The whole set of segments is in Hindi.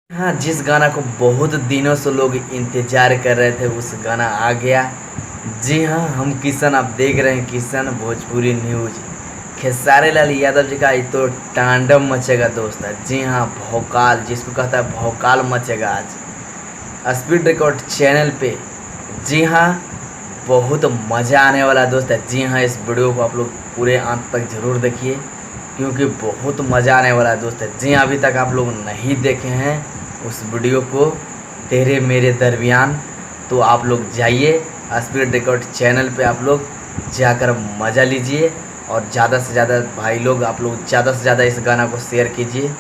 हाँ, जिस गाना को बहुत दिनों से लोग इंतजार कर रहे थे उस गाना आ गया। जी हाँ, हम किशन, आप देख रहे हैं किशन भोजपुरी न्यूज। खेसारी लाल यादव जी का ये तो तांडव मचेगा दोस्त। जी हाँ, भौकाल जिसको कहता है भौकाल मचेगा आज स्पीड रिकॉर्ड चैनल पे। जी हाँ, बहुत मज़ा आने वाला है दोस्त। जी हाँ, इस वीडियो को आप लोग पूरे अंत तक ज़रूर देखिए क्योंकि बहुत मज़ा आने वाला है दोस्त। जी हाँ, अभी तक आप लोग नहीं देखे हैं उस वीडियो को तेरे मेरे दरमियान, तो आप लोग जाइए स्पीड रिकॉर्ड चैनल पे, आप लोग जाकर मज़ा लीजिए। और ज़्यादा से ज़्यादा भाई लोग, आप लोग ज़्यादा से ज़्यादा इस गाना को शेयर कीजिए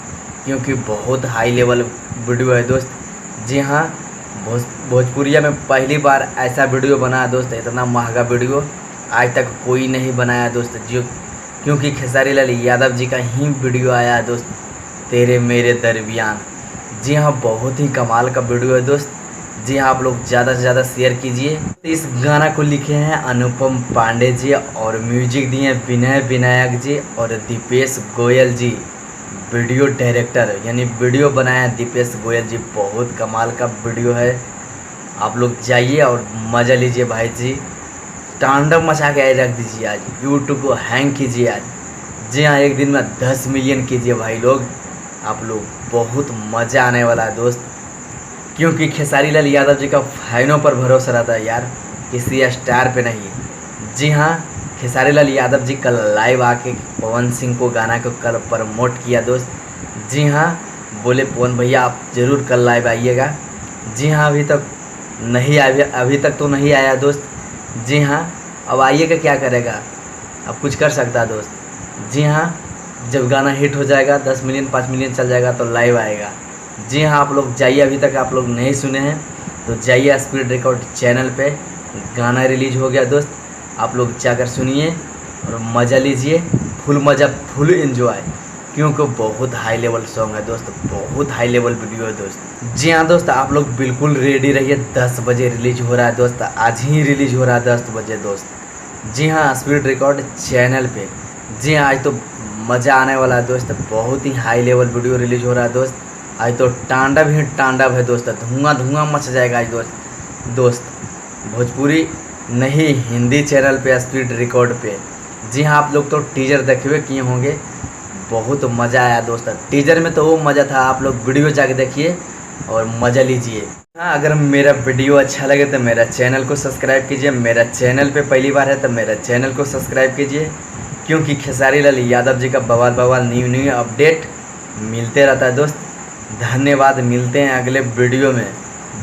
क्योंकि बहुत हाई लेवल वीडियो है दोस्त। जी हाँ, भोजपुरिया में पहली बार ऐसा वीडियो बना है दोस्त। इतना महंगा वीडियो आज तक कोई नहीं बनाया दोस्त, जो क्योंकि खेसारी लाल यादव जी का ही वीडियो आया है दोस्त, तेरे मेरे दरमियान। जी हाँ, बहुत ही कमाल का वीडियो है दोस्त। जी हाँ, आप लोग ज़्यादा से ज़्यादा शेयर कीजिए। इस गाना को लिखे हैं अनुपम पांडे जी और म्यूजिक दिए विनय विनायक जी और दीपेश गोयल जी। वीडियो डायरेक्टर यानी वीडियो बनाया है दीपेश गोयल जी। बहुत कमाल का वीडियो है, आप लोग जाइए और मज़ा लीजिए भाई जी। तांडव मचा के रख दीजिए आज, यूट्यूब को हैंग कीजिए आज। जी हाँ, एक दिन में 10 मिलियन कीजिए भाई लोग, आप लोग। बहुत मज़ा आने वाला है दोस्त क्योंकि खेसारी लाल यादव जी का फैनों पर भरोसा रहता है यार, किसी स्टार पे नहीं। जी हाँ, खेसारी लाल यादव जी कल लाइव आके पवन सिंह को गाना को कल प्रमोट किया दोस्त। जी हाँ, बोले पवन भैया आप ज़रूर कल लाइव आइएगा। जी हाँ, अभी तक तो नहीं आया दोस्त। जी हाँ, अब आइएगा, क्या करेगा, अब कुछ कर सकता है दोस्त। जी हाँ, जब गाना हिट हो जाएगा 10 मिलियन 5 मिलियन चल जाएगा तो लाइव आएगा। जी हाँ, आप लोग जाइए, अभी तक आप लोग नहीं सुने हैं तो जाइए स्पीड रिकॉर्ड चैनल पे, गाना रिलीज हो गया दोस्त। आप लोग जाकर सुनिए और मज़ा लीजिए, फुल मज़ा फुल एंजॉय, क्योंकि बहुत हाई लेवल सॉन्ग है दोस्त, बहुत हाई लेवल वीडियो है दोस्त। जी हाँ दोस्त, आप लोग बिल्कुल रेडी रहिए। 10 बजे रिलीज हो रहा है दोस्त, आज ही रिलीज हो रहा है 10 बजे दोस्त। जी हाँ, स्पीड रिकॉर्ड चैनल पे। जी हाँ, आज तो मज़ा आने वाला है दोस्त, बहुत ही हाई लेवल वीडियो रिलीज हो रहा है दोस्त। आज तो तांडव ही तांडव है दोस्त, धुआं धुआं मच जाएगा आज दोस्त। भोजपुरी नहीं, हिंदी चैनल पे स्पीड रिकॉर्ड पे। जी हाँ, आप लोग तो टीजर देखे किए होंगे, बहुत मज़ा आया दोस्त। टीजर में तो वो मज़ा था, आप लोग वीडियो जाके देखिए और मज़ा लीजिए। हाँ, अगर मेरा वीडियो अच्छा लगे तो मेरा चैनल को सब्सक्राइब कीजिए। मेरा चैनल पे पहली बार है तो मेरा चैनल को सब्सक्राइब कीजिए क्योंकि खेसारी लाल यादव जी का बवाल बवाल न्यू अपडेट मिलते रहता है दोस्त। धन्यवाद, मिलते हैं अगले वीडियो में।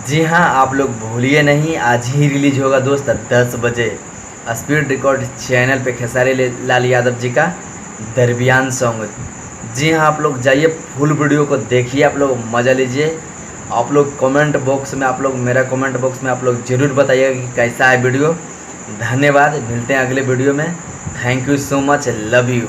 जी हाँ, आप लोग भूलिए नहीं, आज ही रिलीज होगा दोस्त 10 बजे स्पीड रिकॉर्ड चैनल पे खेसारी लाल यादव जी का दरमियान सॉन्ग। जी हाँ, आप लोग जाइए, फुल वीडियो को देखिए, आप लोग मज़ा लीजिए। आप लोग कमेंट बॉक्स में, आप लोग मेरा कमेंट बॉक्स में आप लोग ज़रूर बताइएगा कि कैसा है वीडियो। धन्यवाद, मिलते हैं अगले वीडियो में। Thank you so much, love you.